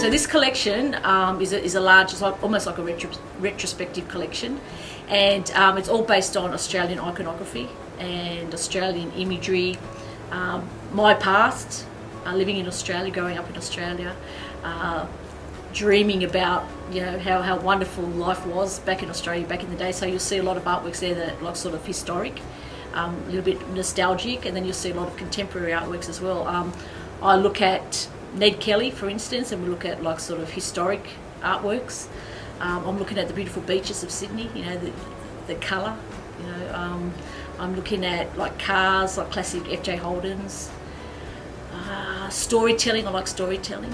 So this collection is a large, it's like, almost like a retrospective collection, and it's all based on Australian iconography and Australian imagery. My past, living in Australia, growing up in Australia, dreaming about how wonderful life was back in Australia back in the day. So you'll see a lot of artworks there that like sort of historic, a little bit nostalgic, and then you'll see a lot of contemporary artworks as well. I look at Ned Kelly, for instance, and we look at like sort of historic artworks. I'm looking at the beautiful beaches of Sydney, the colour. I'm looking at like cars, like classic FJ Holdens. Storytelling, I like storytelling.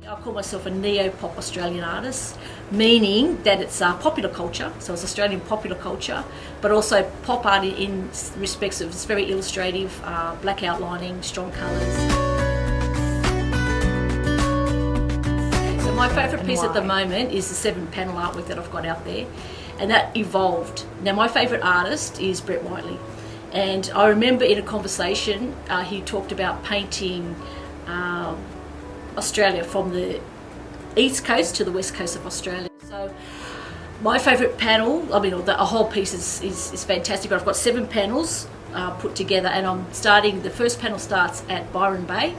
I call myself a neo-pop Australian artist, meaning that it's popular culture, so it's Australian popular culture, but also pop art in respects of it's very illustrative, black outlining, strong colours. So my favourite piece at the moment is the 7-panel artwork that I've got out there, and that evolved. Now my favourite artist is Brett Whiteley, and I remember in a conversation he talked about painting Australia from the east coast to the west coast of Australia. So my favourite panel, I mean a whole piece is fantastic, but I've got 7 panels put together, and the first panel starts at Byron Bay,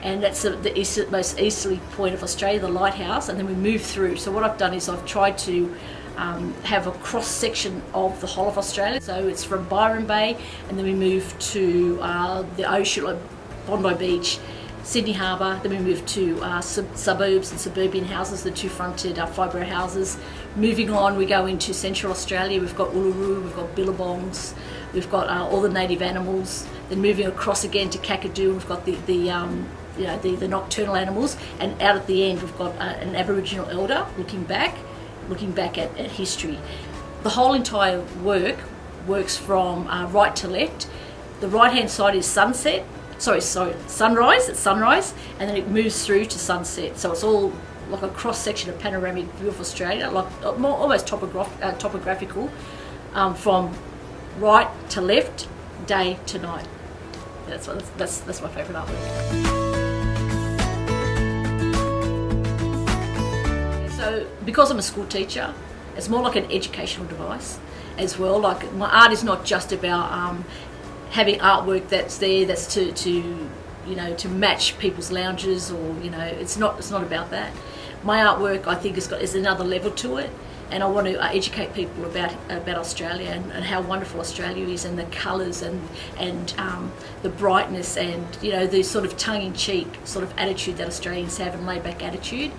and that's the most easterly point of Australia, the lighthouse, and then we move through. So what I've done is I've tried to have a cross section of the whole of Australia. So it's from Byron Bay, and then we move to the ocean, like Bondi Beach, Sydney Harbour, then we move to suburbs and suburban houses, the 2-fronted fibro houses. Moving on, we go into Central Australia. We've got Uluru, we've got billabongs, we've got all the native animals. Then moving across again to Kakadu, we've got the nocturnal animals, and out at the end we've got an Aboriginal elder looking back at history. The whole entire work works from right to left. The right hand side is sunrise, it's sunrise, and then it moves through to sunset. So it's all like a cross section of panoramic view of Australia, like almost topographical, from right to left, day to night. That's my favourite artwork. So because I'm a school teacher, it's more like an educational device as well. Like my art is not just about having artwork that's there that's to match people's lounges, or it's not about that. My artwork, I think, is another level to it, and I want to educate people about Australia and how wonderful Australia is, and the colours and the brightness, and the sort of tongue-in-cheek sort of attitude that Australians have, and laid-back attitude.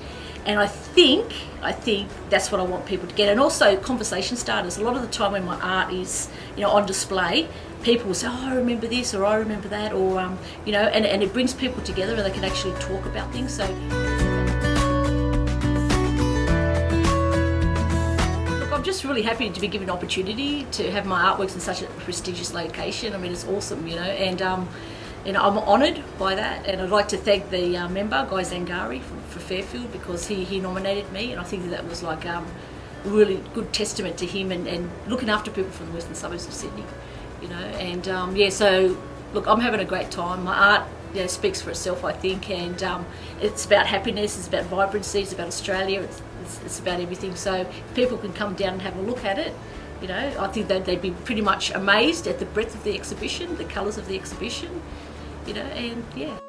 And I think that's what I want people to get, and also conversation starters. A lot of the time when my art is on display, people will say, "Oh, I remember this," or "I remember that," or and it brings people together, and they can actually talk about things. So look, I'm just really happy to be given an opportunity to have my artworks in such a prestigious location. I mean, it's awesome, and I'm honoured by that, and I'd like to thank the member, Guy Zangari, for Fairfield, because he nominated me, and I think that was like a really good testament to him and looking after people from the western suburbs of Sydney, so look, I'm having a great time. My art speaks for itself, I think, and it's about happiness, it's about vibrancy, it's about Australia, it's about everything. So if people can come down and have a look at it, I think that they'd be pretty much amazed at the breadth of the exhibition, the colours of the exhibition, and yeah.